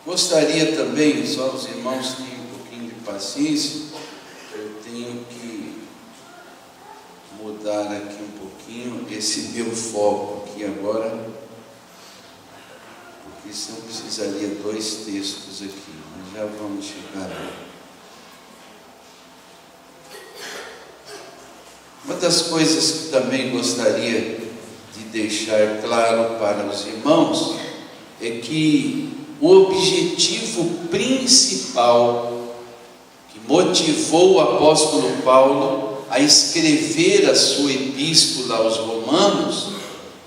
Gostaria também, só os irmãos tenham um pouquinho de paciência, eu tenho que mudar aqui um pouquinho esse meu foco aqui agora, porque senão eu precisaria 2 textos aqui, mas já vamos chegar lá. Uma das coisas que também gostaria de deixar claro para os irmãos é que o objetivo principal que motivou o apóstolo Paulo a escrever a sua epístola aos Romanos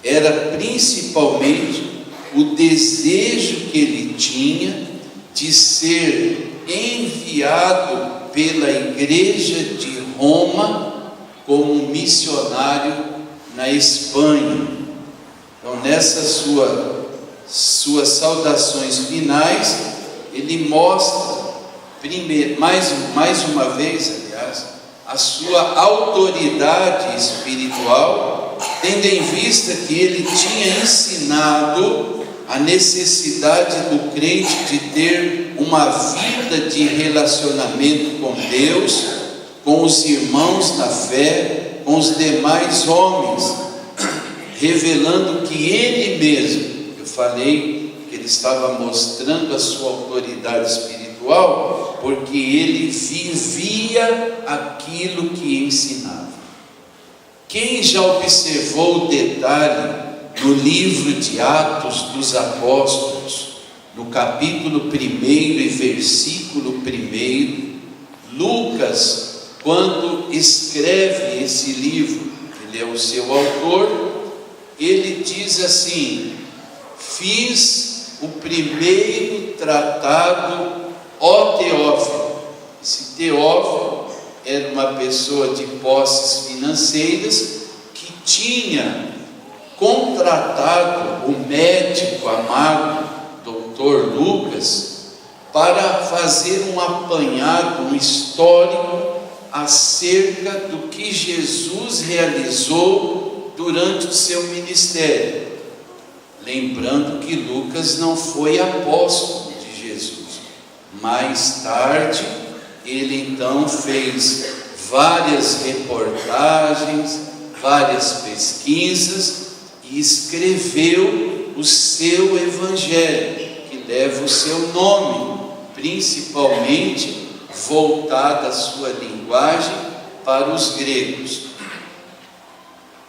era principalmente o desejo que ele tinha de ser enviado pela igreja de Roma como missionário na Espanha. Então, nessas suas saudações finais, ele mostra, primeiro, mais uma vez, aliás, a sua autoridade espiritual, tendo em vista que ele tinha ensinado a necessidade do crente de ter uma vida de relacionamento com Deus, com os irmãos na fé, com os demais homens, revelando que ele mesmo, eu falei que ele estava mostrando a sua autoridade espiritual, porque ele vivia aquilo que ensinava. Quem já observou o detalhe no livro de Atos dos Apóstolos, no capítulo 1 e versículo 1, Lucas, quando escreve esse livro, ele é o seu autor, ele diz assim: fiz o primeiro tratado, ó Teófilo. Esse Teófilo era uma pessoa de posses financeiras que tinha contratado o médico amado, doutor Lucas, para fazer um apanhado, um histórico acerca do que Jesus realizou durante o seu ministério. Lembrando que Lucas não foi apóstolo de Jesus. Mais tarde, ele então fez várias reportagens, várias pesquisas e escreveu o seu evangelho, que leva o seu nome, principalmente voltada a sua linguagem para os gregos.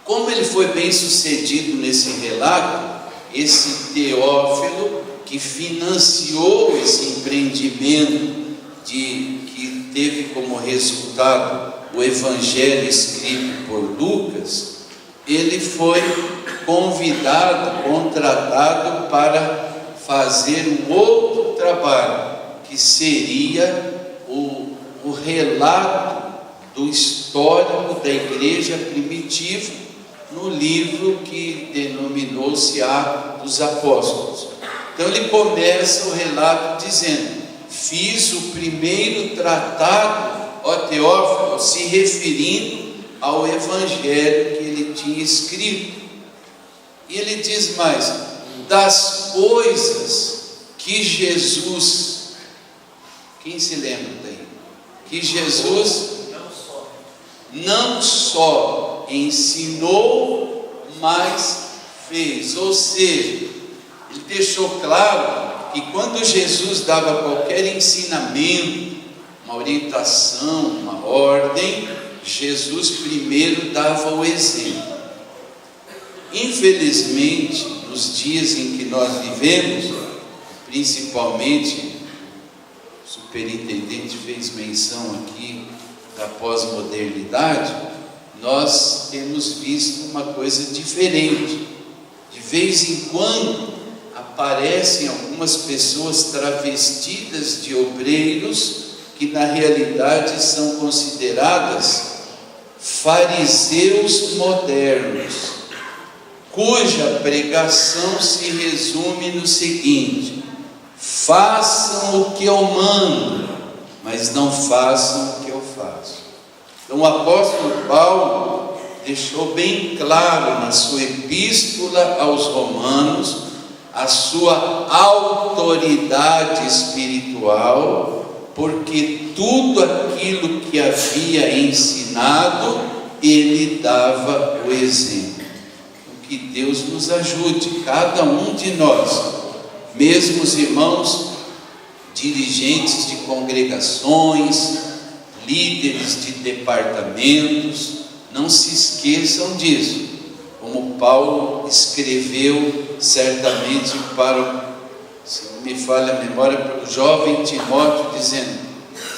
Como ele foi bem sucedido nesse relato, esse Teófilo, que financiou esse empreendimento que teve como resultado o evangelho escrito por Lucas, ele foi convidado, contratado para fazer um outro trabalho, que seria o relato do histórico da igreja primitiva, no livro que denominou-se Atos dos Apóstolos. Então ele começa o relato dizendo: fiz o primeiro tratado, ó Teófilo, se referindo ao evangelho que ele tinha escrito. E ele diz mais: das coisas que Jesus, quem se lembra daí? Que Jesus não só ensinou, mas fez. Ou seja, ele deixou claro que quando Jesus dava qualquer ensinamento, uma orientação, uma ordem, Jesus primeiro dava o exemplo. Infelizmente, nos dias em que nós vivemos, principalmente, o superintendente fez menção aqui da pós-modernidade, nós temos visto uma coisa diferente. De vez em quando aparecem algumas pessoas travestidas de obreiros que na realidade são consideradas fariseus modernos, cuja pregação se resume no seguinte: façam o que eu mando, mas não façam o que eu faço. Então o apóstolo Paulo deixou bem claro na sua epístola aos Romanos a sua autoridade espiritual, porque tudo aquilo que havia ensinado, ele dava o exemplo. Que Deus nos ajude, cada um de nós, mesmo os irmãos dirigentes de congregações, líderes de departamentos, não se esqueçam disso, como Paulo escreveu certamente para, se não me falha a memória, para o jovem Timóteo, dizendo: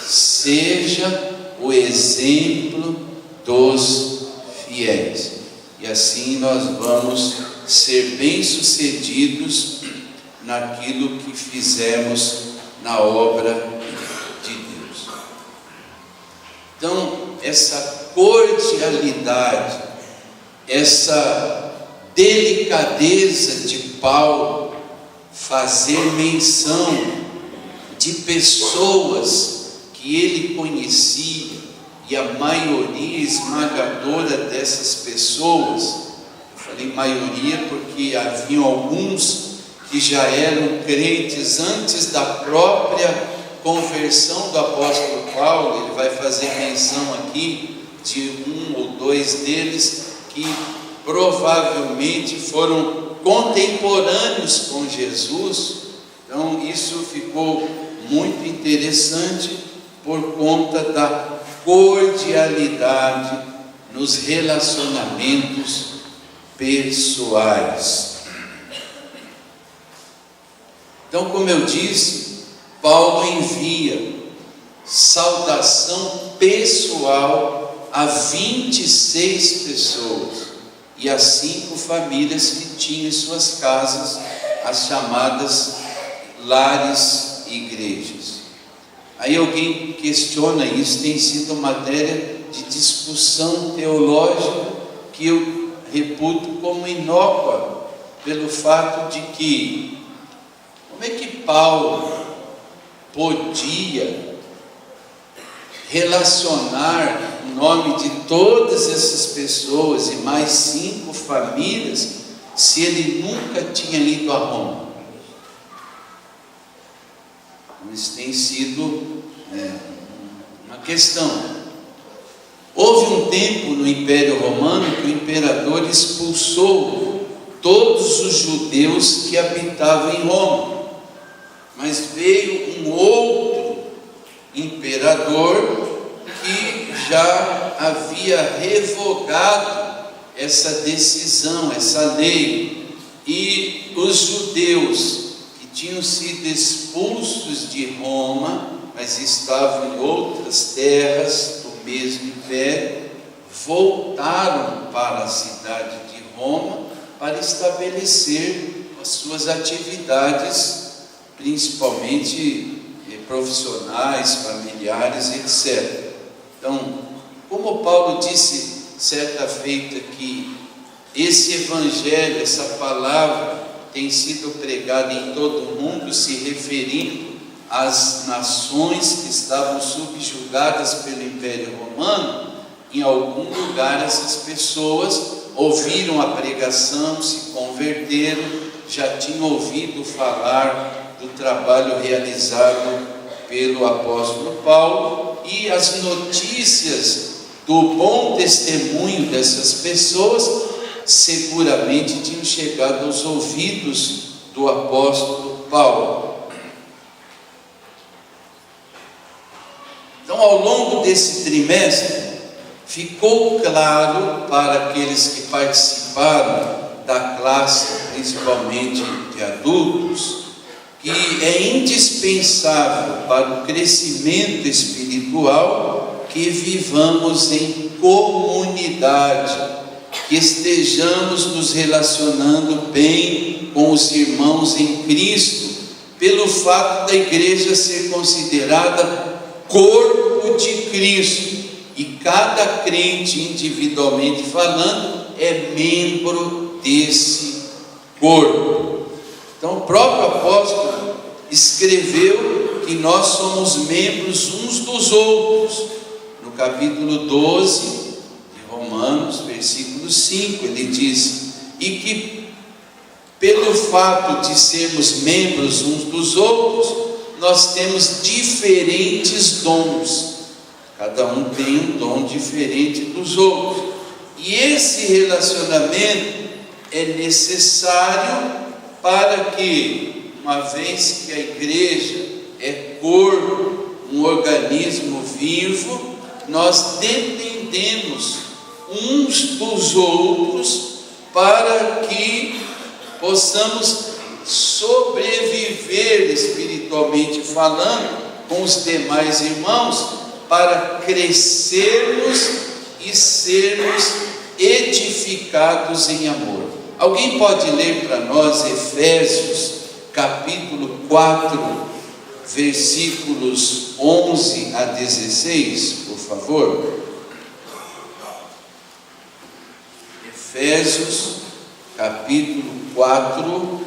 seja o exemplo dos fiéis. E assim nós vamos ser bem-sucedidos naquilo que fizemos na obra de Deus. Então, essa cordialidade, essa delicadeza de Paulo, fazer menção de pessoas que ele conhecia, e a maioria esmagadora dessas pessoas, eu falei maioria porque haviam alguns que já eram crentes antes da própria conversão do apóstolo Paulo. Ele vai fazer menção aqui de um ou dois deles que provavelmente foram contemporâneos com Jesus. Então isso ficou muito interessante por conta da cordialidade nos relacionamentos pessoais. Então, como eu disse, Paulo envia saudação pessoal a 26 pessoas e a 5 famílias que tinham em suas casas as chamadas lares e igrejas. Aí alguém questiona isso, tem sido matéria de discussão teológica que eu reputo como inócua, pelo fato de que, como é que Paulo podia relacionar o nome de todas essas pessoas e mais 5 famílias, se ele nunca tinha ido a Roma? Isso tem sido uma questão. Houve um tempo no Império Romano que o imperador expulsou todos os judeus que habitavam em Roma, mas veio um outro imperador que já havia revogado essa decisão, essa lei, e os judeus tinham sido expulsos de Roma, mas estavam em outras terras do mesmo império, voltaram para a cidade de Roma para estabelecer as suas atividades, principalmente profissionais, familiares, etc. Então, como Paulo disse certa feita que esse evangelho, essa palavra, tem sido pregada em todo o mundo, se referindo às nações que estavam subjugadas pelo Império Romano, em algum lugar essas pessoas ouviram a pregação, se converteram, já tinham ouvido falar do trabalho realizado pelo apóstolo Paulo, e as notícias do bom testemunho dessas pessoas seguramente tinham chegado aos ouvidos do apóstolo Paulo. Então, ao longo desse trimestre, ficou claro para aqueles que participaram da classe, principalmente de adultos, que é indispensável para o crescimento espiritual que vivamos em comunidade, que estejamos nos relacionando bem com os irmãos em Cristo, pelo fato da igreja ser considerada corpo de Cristo, e cada crente, individualmente falando, é membro desse corpo. Então o próprio apóstolo escreveu que nós somos membros uns dos outros. No capítulo 12 de Romanos, versículo 5, ele diz: e que pelo fato de sermos membros uns dos outros, nós temos diferentes dons. Cada um tem um dom diferente dos outros. E esse relacionamento é necessário para que, uma vez que a igreja é corpo, um organismo vivo, nós dependemos uns dos outros para que possamos sobreviver espiritualmente falando com os demais irmãos, para crescermos e sermos edificados em amor. Alguém pode ler para nós Efésios capítulo 4, versículos 11 a 16, por favor? Efésios capítulo 4,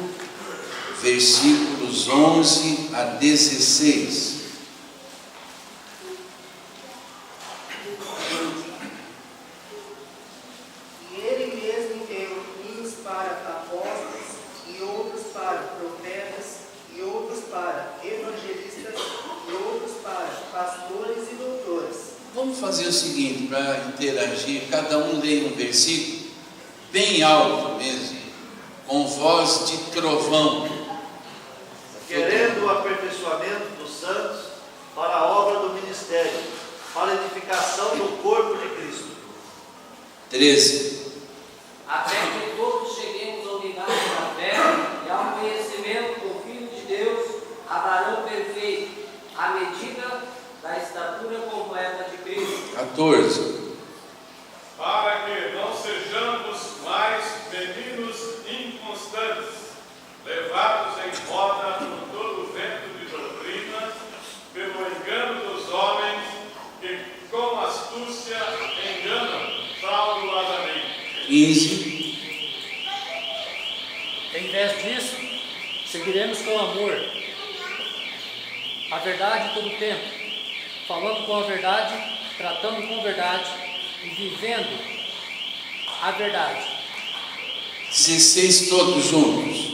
versículos 11 a 16. Vamos fazer o seguinte, para interagir, cada um lê um versículo bem alto mesmo, com voz de trovão. Querendo o aperfeiçoamento dos santos para a obra do ministério, para a edificação do corpo de Cristo. 13. Até que todos cheguemos à unidade da fé e ao conhecimento do Filho de Deus, a varão perfeito, à medida da estatura completa de Cristo. 14. Para que não sejamos mais meninos inconstantes, levados em roda por todo vento de doutrina, pelo engano dos homens, que com astúcia enganam fraudulosamente. 15. Em vez disso, seguiremos com amor a verdade todo o tempo, falando com a verdade, tratando com verdade e vivendo a verdade. 16 todos juntos.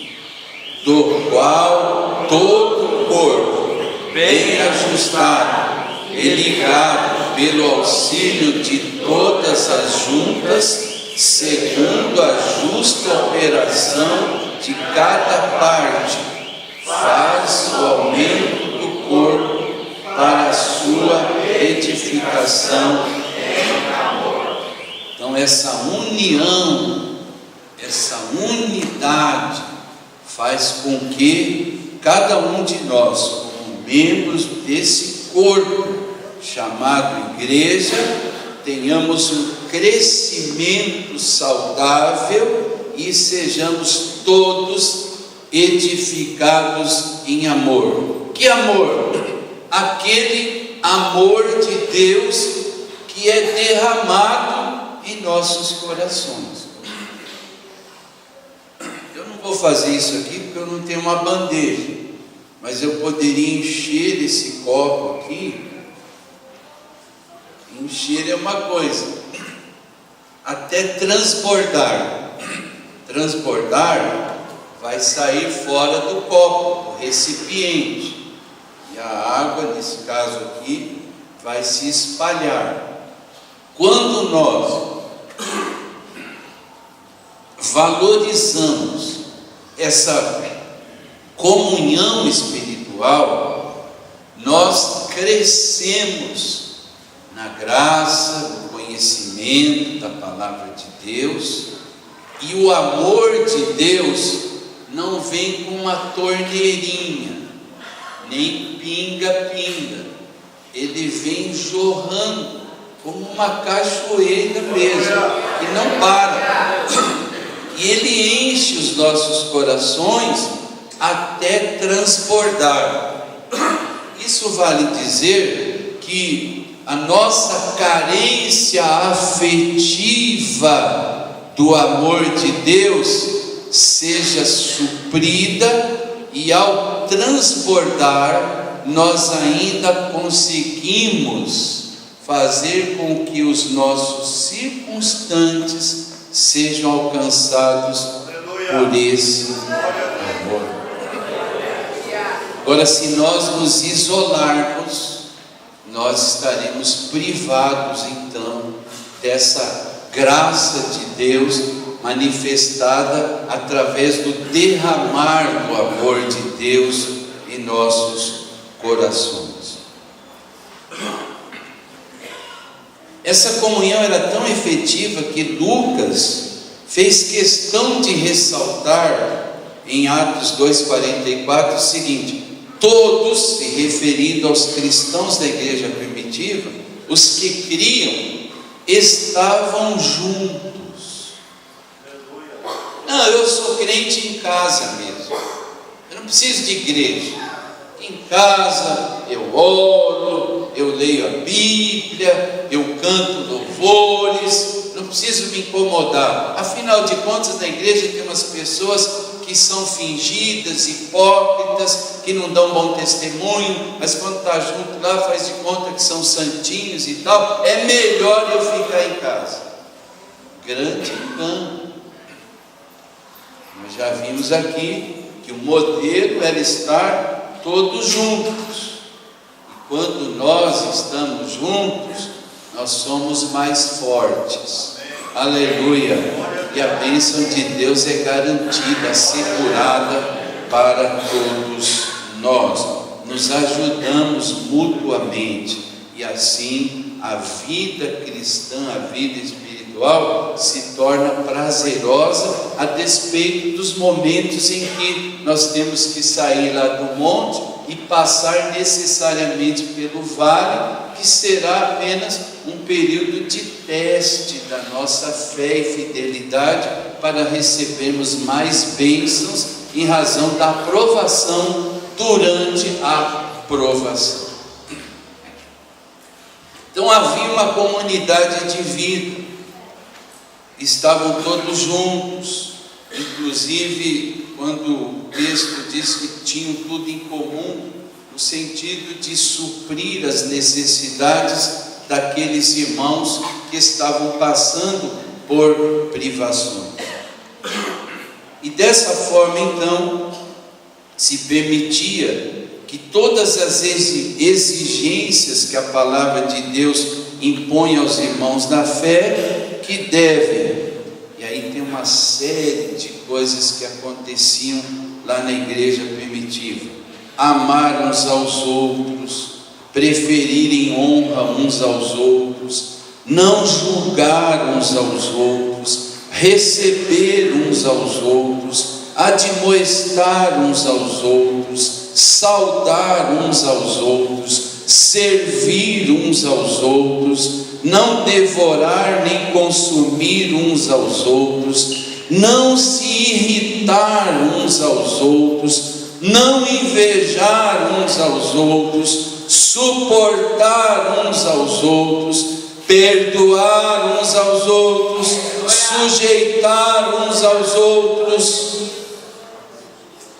Do qual todo o corpo, bem ajustado e ligado pelo auxílio de todas as juntas, segundo a justa operação de cada parte, faz o aumento do corpo para a sua edificação em amor. Então essa união, essa unidade faz com que cada um de nós, como membros desse corpo chamado igreja, tenhamos um crescimento saudável e sejamos todos edificados em amor. Que amor? Aquele amor de Deus que é derramado em nossos corações. Eu não vou fazer isso aqui porque eu não tenho uma bandeja, mas eu poderia encher esse copo aqui. Encher é uma coisa, até transbordar. Transbordar vai sair fora do copo, do recipiente, e a água, nesse caso aqui, vai se espalhar. Quando nós valorizamos essa comunhão espiritual, nós crescemos na graça, no conhecimento da palavra de Deus, e o amor de Deus não vem com uma torneirinha, nem pinga-pinga, ele vem jorrando como uma cachoeira mesmo, e não para, e ele enche os nossos corações até transbordar. Isso vale dizer que a nossa carência afetiva do amor de Deus seja suprida, e ao transbordar nós ainda conseguimos fazer com que os nossos circunstantes sejam alcançados por esse amor. Agora, se nós nos isolarmos, nós estaremos privados então dessa graça de Deus manifestada através do derramar do amor de Deus em nossos corações. Essa comunhão era tão efetiva que Lucas fez questão de ressaltar em Atos 2,44 o seguinte: todos, se referindo aos cristãos da igreja primitiva, os que criam, estavam juntos. Não, eu sou crente em casa mesmo, eu não preciso de igreja. Em casa eu oro, eu leio a Bíblia, eu canto louvores, não preciso me incomodar. Afinal de contas, na igreja tem umas pessoas que são fingidas, hipócritas, que não dão bom testemunho, mas quando está junto lá faz de conta que são santinhos e tal. É melhor eu ficar em casa. Grande engano. Nós já vimos aqui que o modelo era estar todos juntos. E quando nós estamos juntos, nós somos mais fortes. Aleluia! E a bênção de Deus é garantida, assegurada para todos nós. Nos ajudamos mutuamente e assim a vida cristã, a vida espiritual se torna prazerosa, a despeito dos momentos em que nós temos que sair lá do monte e passar necessariamente pelo vale, que será apenas um período de teste da nossa fé e fidelidade para recebermos mais bênçãos em razão da aprovação durante a provação. Então havia uma comunidade de vida, estavam todos juntos, inclusive quando o texto diz que tinham tudo em comum, no sentido de suprir as necessidades daqueles irmãos que estavam passando por privações. E dessa forma então se permitia que todas as exigências que a palavra de Deus impõe aos irmãos na fé, que devem, e aí tem uma série de coisas que aconteciam lá na igreja primitiva: amar uns aos outros, preferirem honra uns aos outros, não julgar uns aos outros, receber uns aos outros, admoestar uns aos outros, saudar uns aos outros, servir uns aos outros, não devorar nem consumir uns aos outros, não se irritar uns aos outros, não invejar uns aos outros, suportar uns aos outros, perdoar uns aos outros, sujeitar uns aos outros,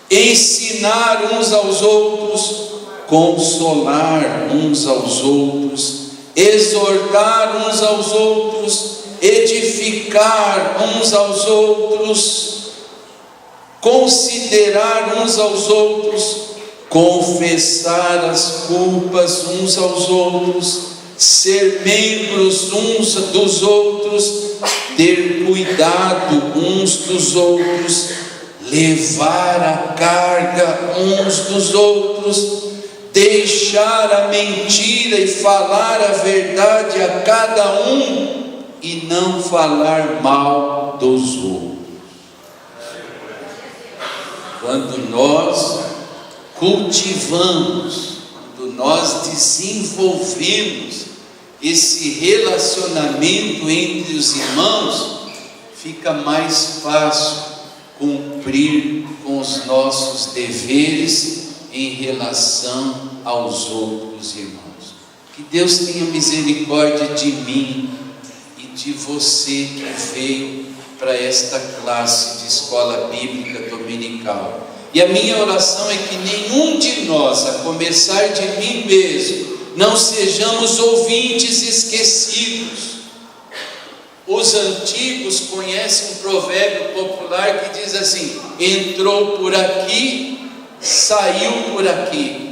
ensinar uns aos outros, consolar uns aos outros, exortar uns aos outros, edificar uns aos outros, considerar uns aos outros, confessar as culpas uns aos outros, ser membros uns dos outros, ter cuidado uns dos outros, levar a carga uns dos outros, deixar a mentira e falar a verdade a cada um e não falar mal dos outros. Quando nós cultivamos, quando nós desenvolvemos esse relacionamento entre os irmãos, fica mais fácil cumprir com os nossos deveres em relação aos outros irmãos. Que Deus tenha misericórdia de mim e de você que veio para esta classe de escola bíblica dominical. E a minha oração é que nenhum de nós, a começar de mim mesmo, não sejamos ouvintes esquecidos. Os antigos conhecem um provérbio popular que diz assim: entrou por aqui saiu por aqui.